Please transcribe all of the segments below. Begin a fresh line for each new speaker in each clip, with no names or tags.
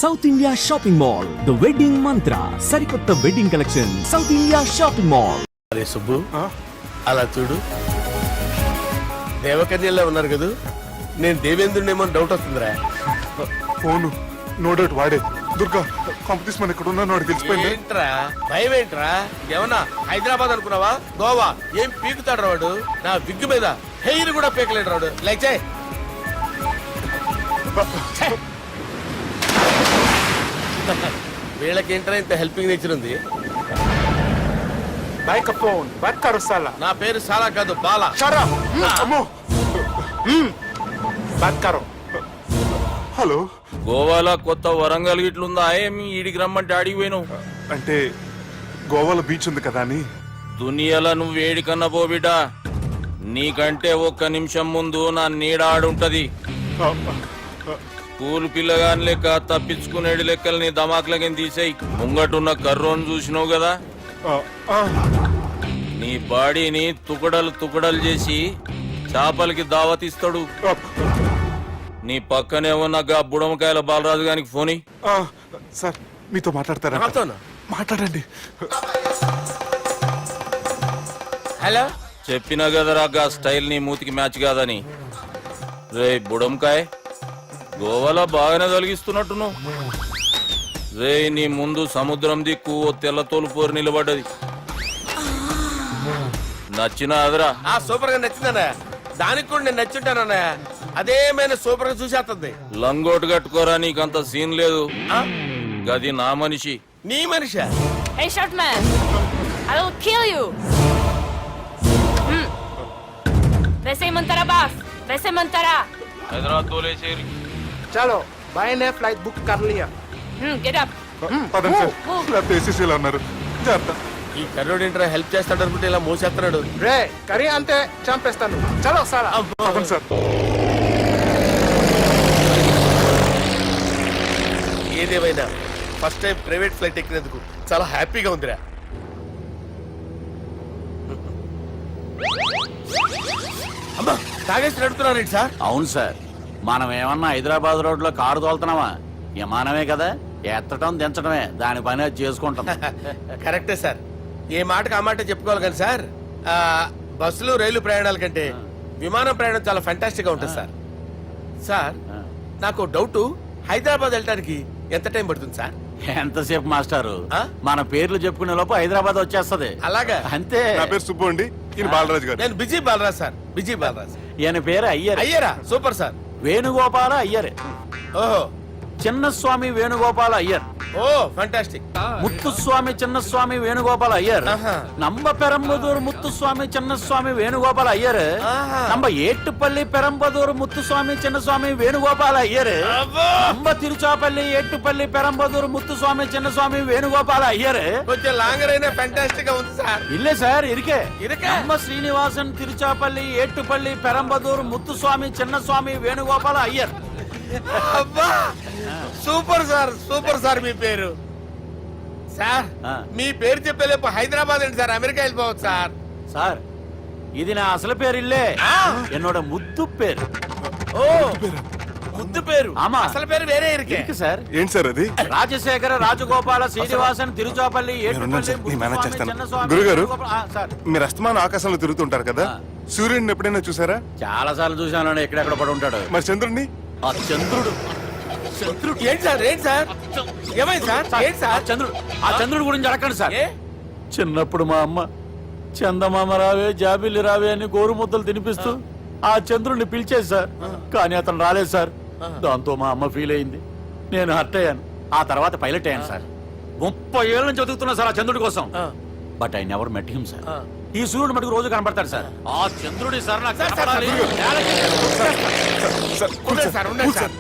South India shopping mall, the wedding మంత్ర, సరికొత్త wedding collection, south India shopping mall.
అరే సుబ్బు, అలా చూడు, దేవకన్యలో ఉన్నారు కదా, నేను దేవేంద్రునేమో డౌట్ వస్తుందిరా.
ఫోను నో డౌట్ వాడే. దుర్గా కాంపిటీషన్ మన ఇక్కడ ఉన్నాను వాడు తెలిసిపోయింది.
ఏంట్రా భయం ఏంట్రా? ఏమన్నా హైదరాబాద్ అనుకున్నావా? గోవా ఏం పీకుతాడు రాడు? నా విగ్గు మీద హెయిర్ కూడా పీకలేడు రాడు. లైక్ చేయి. వీళ్ళకి ఏంట్రా ఇంత హెల్పింగ్ నేచర్ ఉంది?
మైక్రోఫోన్ బాత్ కరో సాలా.
నా పేరు సాలా కాదు, బాలా.
షరా అమ్మో బాత్ కరో. హలో,
గోవాలో కొత్త వరంగల్ గిట్లుందా? ఏమి ఈడికి రమ్మంటే అడిగి పోయినావు?
అంటే గోవాలో బీచ్ ఉంది కదా అని.
దునియాలో నువ్వు వేడికన్నా పో బిడ్డ, నీకంటే ఒక్క నిమిషం ముందు నా నీడ ఆడుంటది. స్కూల్ పిల్లగాని లెక్క తప్పించుకునేడు లెక్కలు నీ దమాకులకి తీసేయి. ముంగటున్న కర్రోని చూసినావు కదా, నీ బాడీని తుకడలు తుకడలు చేసి చేపలకి దావతిస్తాడు. నీ పక్కనే ఉన్న బుడమకాయల బాలరాజు గారికి ఫోని.
సార్ మీతో మాట్లాడతారా? మాట్లాడండి.
హలో,
చెప్పినా కదరా గా స్టైల్ నీ మూతికి మ్యాచ్ కాదని. రే బుడంకాయ్, గోవాలో బాగానే తొలగిస్తున్నట్టు నువ్వు. రే నీ ముందు సముద్రం దిక్కు ఓ తెల్ల తోలుపోరు నిలబడ్డది. నచ్చిన అదరా?
సూపర్ గా నచ్చిందన్నా. దానికి కూడా నేను నచ్చుంటానన్నా. అదేమైనా సూపర్ గా చూసేస్తుంది.
లంగోటు కట్టుకోరా, నీకంత సీన్ లేదు. గది నా మనిషి.
నీ Manisha?
Hey, short man! I will kill you! वैसे ही मंतरा बास, वैसे मंतरा.
హైదరాబాద్ తోలేసేరి.
चलो भाई ने फ्लाइट बुक कर लिया.
Get up.
పదండి సార్, లేకపోతే ఏసీసీలో ఉన్నారు. జాగ్రత్త.
ఈ కర్రోడు ఏంట్రా హెల్ప్ చేస్తాడు అనుకుంటే ఇలా మోసేస్తున్నాడు.
రే కరీ అంతే చంపేస్తాను. చలో సాలా.
పదండి సార్.
ఏదేమైనా ఫస్ట్ టైం ప్రైవేట్ ఫ్లైట్ ఎక్కినందుకు చాలా హ్యాపీగా ఉందిరా. అమ్మా, తాగేసి నడుపుతున్నారేంటి సార్?
అవును సార్, మనం ఏమన్నా హైదరాబాద్ రోడ్ లో కారు తోలుతున్నామా? విమానమే కదా, ఎత్తటం దించడమే దాని పని అది చేసుకుంటాం.
కరెక్టే సార్, ఏ మాటకు ఆ మాట చెప్పుకోవాలి కానీ సార్, బస్సులు రైలు ప్రయాణాల కంటే విమానం ప్రయాణం చాలా ఫెంటాస్టిక్ గా ఉంటుంది సార్. సార్ నాకు డౌట్, హైదరాబాద్ వెళ్ళడానికి ఎంత టైం పడుతుంది సార్?
ఎంతసేపు మాస్టారు, మన పేర్లు చెప్పుకునే లోపు హైదరాబాద్ వచ్చేస్తది.
అలాగా?
అంతే.
నా పేరు సుబ్బు అండి, ఈయన బాలరాజు గారు.
నేను busy Balaraj sir. Busy Balaraj.
ఈయన పేరు అయ్యర్.
అయ్యరా? Super sir.
వేణుగోపాల అయ్యర్.
ఓహో,
చిన్నస్వామి వేణుగోపాల అయ్యర్.
Oh fantastic.
ముత్తుస్వామి చిన్నస్వామి వేణుగోపాల అయ్యర్. நம்ம பெரம்பதூர் முத்துசுவாமி சின்னசுவாமி வேணுகோபால ஐயர். நம்ம ஏட்டுப்பள்ளி பெரம்பதூர் முத்துசுவாமி சின்னசுவாமி வேணுகோபால ஐயர். நம்ம తిరుచాపల్లి ఏట్టుపల్లి పెరంబదూర్ ముత్తుస్వామి చిన్నస్వామి వేణుగోపాల అయ్యర్.
కొంచెం లాంగర్ అయినా ఫంటాస్టిక్ గా ఉంది సార్.
ఇల్లే సార్ ఇరికే.
நம்ம
శ్రీనివాసన్ తిరుచాపల్లి ఏట్టుపల్లి పెరంబదూర్ ముత్తుస్వామి చిన్నస్వామి వేణుగోపాల అయ్యర్.
అబ్బా, సూపర్ సార్, సూపర్ సార్. మీ పేరు సార్, మీ పేరు చెప్పేలేపు హైదరాబాద్ అండి సార్, అమెరికా వెళ్ళిపోవచ్చు సార్.
సార్ ఇది నా అసలు పేరు ఇల్లే, ఎన్నోడ ముద్దు పేరు.
ఓ ముద్దు పేరు?
ఆమా,
అసలు పేరు వేరే ఇరికే
సార్.
ఏంటి సార్ అది?
రాజశేఖర రాజగోపాల శ్రీనివాసన్ తిరుచాపల్లి
గురుగారు, మీరు అస్తమానం ఆకాశంలో తిరుగుతుంటారు కదా, సూర్యుడిని ఎప్పుడైనా చూసారా?
చాలా సార్లు చూసాను, ఎక్కడెక్కడ పడి ఉంటాడు.
మరి చంద్రుడిని?
ఆ చంద్రుడు.
ఏంటి సార్? ఏంటి సార్? ఏమైంది సార్? ఏంటి సార్?
చంద్రుడు. ఆ చంద్రుడు గురించి అడగండి సార్. చిన్నప్పుడు మా అమ్మ చందమామ రావే జాబిల్లి రావే అని గోరు ముద్దలు తినిపిస్తూ ఆ చంద్రుడిని పిలిచేది సార్, కానీ అతను రాలేదు సార్. దాంతో మా అమ్మ ఫీల్ అయింది, నేను హర్ట్ అయ్యాను. ఆ తర్వాత పైలట్ అయ్యాను సార్. 30 ఏళ్ళ నుంచి చదువుతున్నా సార్ ఆ చంద్రుడి కోసం. But I never met him sir. ఈ సూర్యుడు మటుకు రోజు కనబడతాడు సార్. ఆ చంద్రుడి సార్ నాకు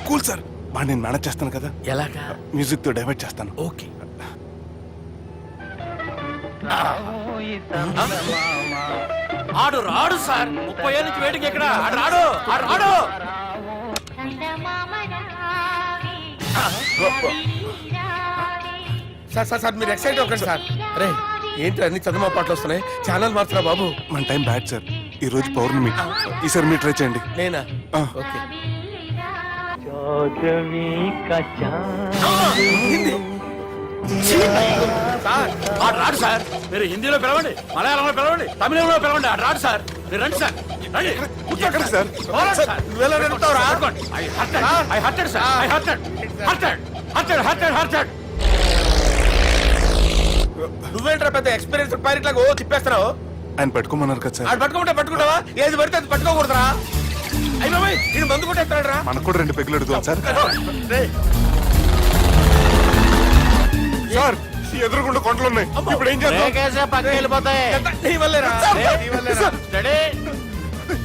కూల్ సార్, బాగా నేను మేనేజ్ చేస్తాను కదా.
ఎలాగా?
మ్యూజిక్ తో డైవర్ట్ చేస్తాను.
ఓకే.
ఆడు రాడు సార్, 30 ఏళ్ళ నుంచి వేడికి ఎక్కడ ఆడు రాడు. ఆడు రాడు.
సార్ సార్ సార్, మీరు ఎక్సైట్ అవ్వకండి సార్. రే ఏంటి అన్ని చదువు పాటలు వస్తున్నాయి, ఛానల్ మార్చరా బాబు.
మన టైం బ్యాడ్ సార్, ఈ రోజు పౌర్ణమి. ఈసారి మీరు ట్రై చేయండి.
నేనా? ఓకే. సార్
ఆ రాడు సార్. మీరు హిందీలో పిలవండి, మలయాళంలో పిలవండి, తమిళంలో పిలవండి, ఆ రాడు సార్. మీరు రండి సార్, రండి.
ఎక్కడికి సార్?
పోరాడు సార్.
నువ్వెలా నిలుపుతావురా?
పట్టుకోండి. I hurted, sir. I hurted.
నువ్వేంట్రా పెద్ద ఎక్స్పీరియన్స్ పైరెట్ లాగా ఓ తిప్పేస్తున్నావు?
ఆయన పెట్టుకోమన్నారు కదా సార్.
ఆడు పట్టుకుంటే పట్టుకుంటావా? ఏది పడితే అది పట్టుకోకూడదురా? అయ్యి బాబాయ్ నేను మందు కొట్టేస్తాడు రా.
మనకు కూడా 2 పెగ్గులు అడుగుతాం సార్. సార్ ఈ ఎదురుగుండా కొండలు ఉన్నాయి, ఇప్పుడు ఏం చేద్దాం?
లేకేసే పక్కకి వెళ్ళిపోతాయి.
నీ వల్లేరా? నీ వల్లేరా?
Steady.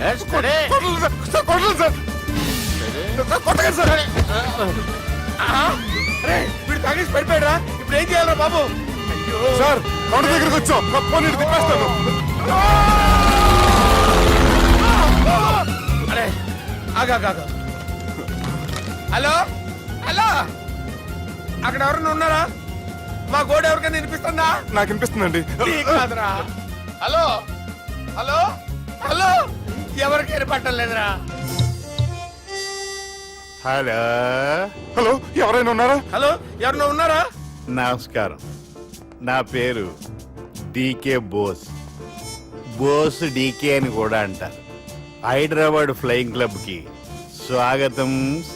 Yes, steady.
Kondalu sir, sir, Kondalu sir. Sir, కొట్టకండి సార్.
ఆహా. రే వీడు తాగేసి పడిపోయాడు రా. ఇప్పుడు ఏం చేయాలరా బాబు? అయ్యో
సార్ కొండ దగ్గరికి వచ్చాం, పోనీ ఇటు తిప్పేస్తాను.
అరే ఆగా. హలో హలో, అక్కడ ఎవరన్నా ఉన్నారా? మా గోడ ఎవరికైనా వినిపిస్తుందా?
నాకు వినిపిస్తుందండి.
నీకు కాదురా. హలో హలో హలో, ఎవరికి వినపట్టలేదురా.
హలో
హలో ఎవరైనా ఉన్నారా?
హలో ఎవరన్నా ఉన్నారా?
నమస్కారం, నా పేరు డీకే బోస్. బోస్ డీకే అని కూడా అంటారు. హైదరాబాద్ ఫ్లయింగ్ క్లబ్ కి స్వాగతం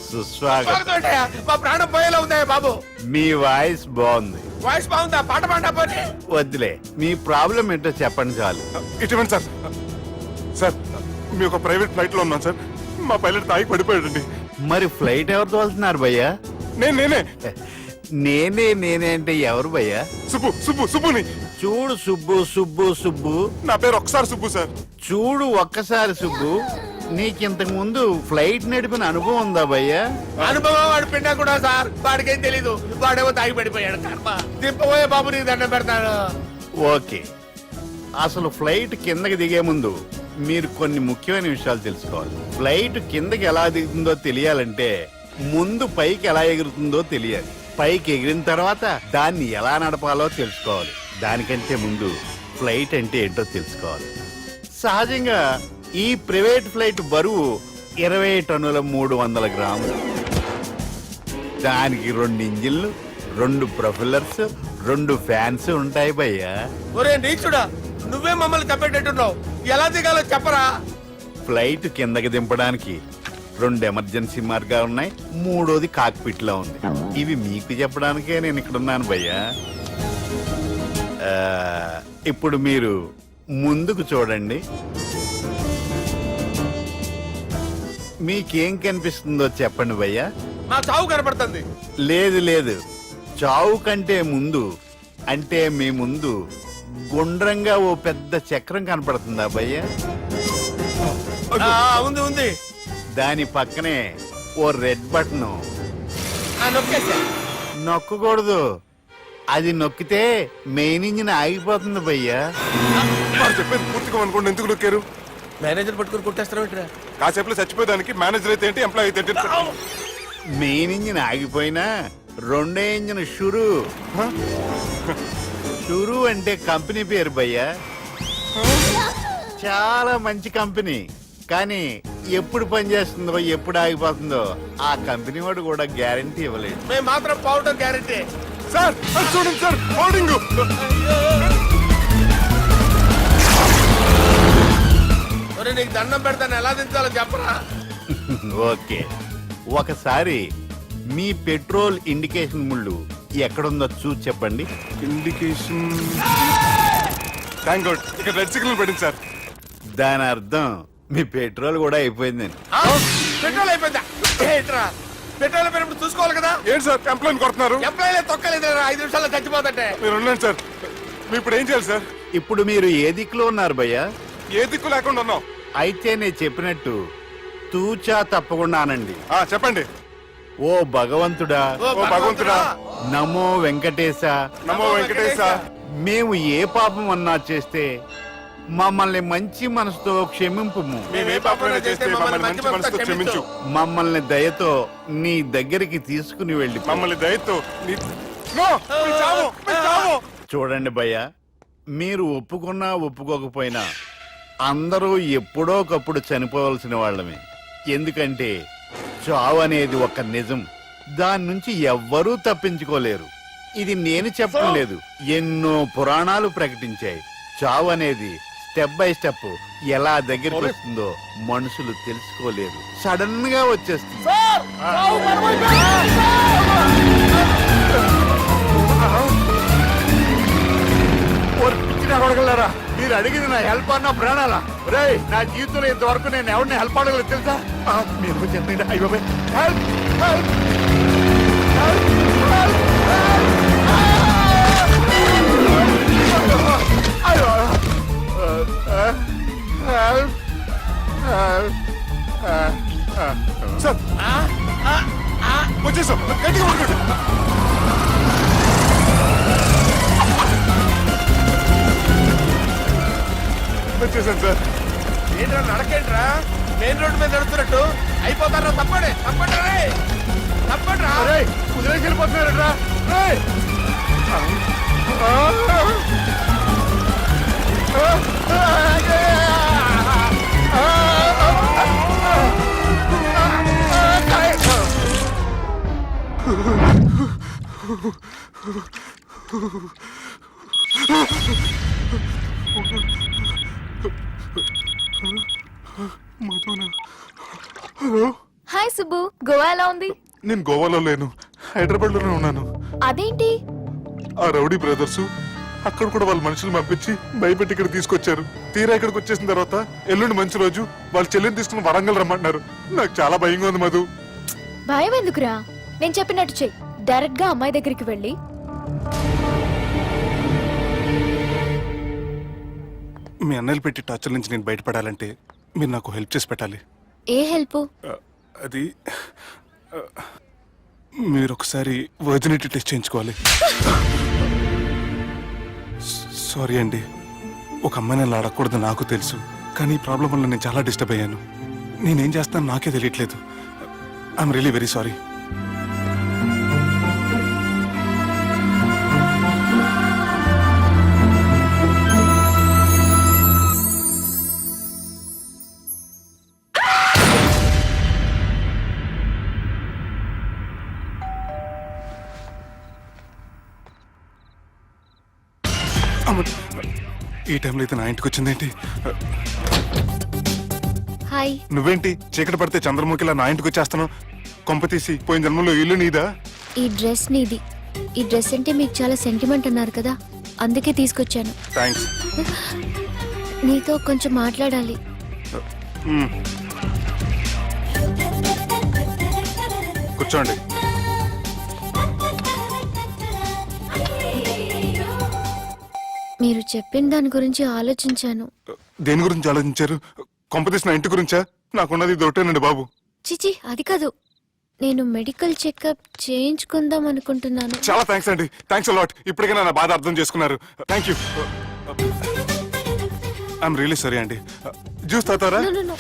సుస్వాగతం.
స్వాగతం. మా ప్రాణం పోయేలా ఉందా బాబు?
మీ వాయిస్ బాగుంది.
వాయిస్ బాగుందా? పాట పాడా పోనీ.
వద్దులే, మీ ప్రాబ్లం ఏంటో చెప్పండి చాలు.
ఇటువంటి సార్, సార్ మీ ఒక ప్రైవేట్ ఫ్లైట్ లో ఉన్నాం సార్. మా పైలట్ తాగి పడిపోయాడండి.
మరి ఫ్లైట్ ఎవరు తోలుతున్నారు భయ్యా?
నేనే
నేనే అంటే ఎవరు భయ్యా?
సుబ్బుని.
చూడు సుబ్బు,
నా పేరు ఒకసారి సుబ్బు సార్.
చూడు ఒక్కసారి సుబ్బు, నీకింతకు ముందు ఫ్లైట్ నడిపిన అనుభవం ఉందా భయ్యా?
అనుభవం వాడు పిండా కూడా సార్. వాడికేం తెలీదు, వాడేమో తాగి పడిపోయాడు. కర్మ. దింపబోయే బాబు నీకు దండం పెడతాను.
ఓకే, అసలు ఫ్లైట్ కిందకి దిగే ముందు మీరు కొన్ని ముఖ్యమైన విషయాలు తెలుసుకోవాలి. ఫ్లైట్ కిందకి ఎలా దిగుతుందో తెలియాలంటే ముందు పైకి ఎలా ఎగురుతుందో తెలియాలి. పైకి ఎగిరిన తర్వాత దాన్ని ఎలా నడపాలో తెలుసుకోవాలి. దానికంటే ముందు ఫ్లైట్ అంటే ఏంటో తెలుసుకోవాలి. సహజంగా ఈ ప్రైవేట్ ఫ్లైట్ బరువు 20 టన్నుల 300 గ్రాములు. దానికి 2 ఇంజిన్లు, 2 ప్రొఫెల్లర్స్, 2 ఫ్యాన్స్ ఉంటాయి భయ్యా.
ఒరే నీచుడా, నువ్వే మమ్మల్ని తప్పేటట్టున్నావు. ఎలా దిగాలో చెప్పరా?
ఫ్లైట్ కిందకి దింపడానికి 2 ఎమర్జెన్సీ మార్గాలు ఉన్నాయి, 3వది కాక్పిట్ లో ఉంది. ఇవి మీకు చెప్పడానికే నేను ఇక్కడ ఉన్నాను భయ్యా. ఇప్పుడు మీరు ముందుకు చూడండి. మీకేం కనిపిస్తుందో చెప్పండి భయ్యా.
నా చావు కనపడుతుంది.
లేదు, చావు కంటే ముందు అంటే మీ ముందు గుండ్రంగా ఓ పెద్ద చక్రం కనపడుతుందా భయ్యా?
ఉంది.
దాని పక్కనే ఓ రెడ్ బటన్.
నొక్కేసా.
నొక్కకూడదు, అది నొక్కితే మెయిన్ ఇంజిన్ ఆగిపోతుంది భయ్యా.
వారు చెప్పేది పూర్తిగా అనుకోండి, ఎందుకు నొక్కారు?
మేనేజర్ పట్టుకుని కొట్టేస్తారా?
కాసేపులో చచ్చిపోయేదానికి మేనేజర్ అయితే ఏంటి, ఎంప్లాయ్ అయితే ఏంటి?
మెయిన్ ఇంజిన్ ఆగిపోయినా 2వ ఇంజిన్ షురు అంటే కంపెనీ పేరు భయ్యా. చాలా మంచి కంపెనీ, కానీ ఎప్పుడు పనిచేస్తుందో ఎప్పుడు ఆగిపోతుందో ఆ కంపెనీ వాడు కూడా గ్యారంటీ ఇవ్వలేదు.
మేము మాత్రం పౌడర్ గ్యారెంటీ.
సార్ అది చూడండి సార్, హోర్డింగ్.
ఒరే నీకు దండం పెడతాను, ఎలా దించాలో చెప్పరా?
ఓకే, ఒకసారి మీ పెట్రోల్ ఇండికేషన్ ముళ్ళు ఎక్కడుందో చూసి చెప్పండి.
ఇండికేషన్. థ్యాంక్ గాడ్, ఇక్కడ రెడ్ సిగ్నల్ పడింది సార్.
దాని అర్థం మీ పెట్రోల్ కూడా అయిపోయిందని.
పెట్రోల్ అయిపోయిందా? ఏంట్రా పెట్రోల్ అయిపోయినప్పుడు చూసుకోవాలి కదా.
ఏంటి సార్ ఎంప్లాయ్ కొడుతున్నారు?
ఎంప్లాయీలే తొక్కలేదు 5 నిమిషాల్లో చచ్చిపోతుంటే.
మీరు ఉండండి సార్, మీరు ఇప్పుడు ఏం చేయాలి సార్?
ఇప్పుడు మీరు ఏ దిక్కులో ఉన్నారు భయ్యా?
ఏ దిక్కు లేకుండా ఉన్నాం.
అయితే నేను చెప్పినట్టు తూచా తప్పకుండా అనండి.
చెప్పండి.
ఓ భగవంతుడా,
ఓ
భగవంతుడా,
నమో వెంకటేశ,
నమో వెంకటేశ.
మేము ఏ పాపం అన్నా చేస్తే మమ్మల్ని మంచి మనసుతో క్షమింపుము.
మేము ఏ పాపమైనా చేస్తే మమ్మల్ని మంచి మనసుతో క్షమించు.
మమ్మల్ని దయతో నీ దగ్గరికి తీసుకుని వెళ్ళి
మమ్మల్ని దయతో నో, మీ చావు, మీ చావు.
చూడండి భయ్యా, మీరు ఒప్పుకున్నా ఒప్పుకోకపోయినా అందరూ ఎప్పుడో ఒకప్పుడు చనిపోవలసిన వాళ్ళమే. ఎందుకంటే చావు అనేది ఒక నిజం, దాని నుంచి ఎవ్వరూ తప్పించుకోలేరు. ఇది నేను చెప్పడం లేదు, ఎన్నో పురాణాలు ప్రకటించాయి. చావు అనేది స్టెప్ బై స్టెప్ ఎలా దగ్గరికి వస్తుందో మనుషులు తెలుసుకోలేరు, సడన్ గా వచ్చేస్తుంది. అడగలరా, మీరు అడిగింది నా హెల్ప్ అన్న ప్రాణాలా? రే, నా జీవితంలో ఇంతవరకు నేను ఎవరిని హెల్ప్ అడగలేదు తెలుసా? మీరు చెప్పండి. అయ్యో హెల్ప్ హెల్ప్
సార్ వచ్చేసాం, గట్టిగా పట్టుకోండి. వచ్చేసాను సార్.
ఏంట్రా నడకేంట్రా, మెయిన్ రోడ్డు మీద నడుస్తున్నట్టు అయిపోతారా? తప్పండి తప్పండి రే, తప్పండి రా.
కుదిరేసి వెళ్ళిపోతున్నారట్రా.
హాయ్ సుబ్బు, గోవా ఎలా ఉంది?
నేను గోవాలో లేను, హైదరాబాద్ లోనే ఉన్నాను.
అదేంటి?
ఆ రౌడీ బ్రదర్స్ అక్కడ కూడా వాళ్ళ మనుషులు పంపించి భయపెట్టి ఇక్కడ తీసుకొచ్చారు. తీరా ఇక్కడికి వచ్చేసిన తర్వాత ఎల్లుండి మంచి రోజు వాళ్ళ చెల్లిని తీసుకుని వరంగల్ రమ్మంటున్నారు. నాకు చాలా భయంగా ఉంది మధు.
భయం ఎందుకురా? నేను చెప్పినట్టు చెయ్యి. డైరెక్ట్ గా అమ్మాయి దగ్గరికి వెళ్ళి
మీ అన్నయ్యలు పెట్టి టార్చర్ నుంచి నేను బయటపడాలంటే మీరు నాకు హెల్ప్ చేసి పెట్టాలి.
ఏ హెల్ప్?
అది మీరు ఒకసారి వర్జినిటీ టెస్ట్ చేయించుకోవాలి. సారీ అండి, ఒక అమ్మాయిని అలా అడగకూడదు నాకు తెలుసు, కానీ ఈ ప్రాబ్లం వల్ల నేను చాలా డిస్టర్బ్ అయ్యాను. నేనేం చేస్తాను నాకే తెలియట్లేదు. I'm really very sorry. ఈ టైంలో అయితే నా ఇంటికి వచ్చిందేంటి?
హాయ్.
నువ్వేంటి చీకటి పడితే చంద్రముఖిలా నా ఇంటికి వచ్చేస్తాను? కొంప తీసి పోయిన జన్మలో ఇల్లు నీదా?
ఈ డ్రెస్ నీది. ఈ డ్రెస్ అంటే మీకు చాలా సెంటిమెంట్ అన్నారు కదా, అందుకే తీసుకొచ్చాను.
థ్యాంక్స్.
నీతో కొంచెం మాట్లాడాలి.
కూర్చోండి.
మీరు చెప్పిన దాని గురించి ఆలోచించాను.
దేని గురించి ఆలోచించారు? కొంపతీసి నా ఇంటి గురించా? నాకున్నది దొరికేనండి బాబు.
చిచి, అది కాదు. నేను మెడికల్ చెకప్ చేయించుకుందాం అనుకుంటున్నాను.
చాలా థ్యాంక్స్ అండి, థ్యాంక్స్ అలాట్. ఇప్పటికైనా నా బాధ అర్థం చేసుకున్నారు. Thank you. I'm really sorry అండి. జ్యూస్ తాతారా?
No, no, no.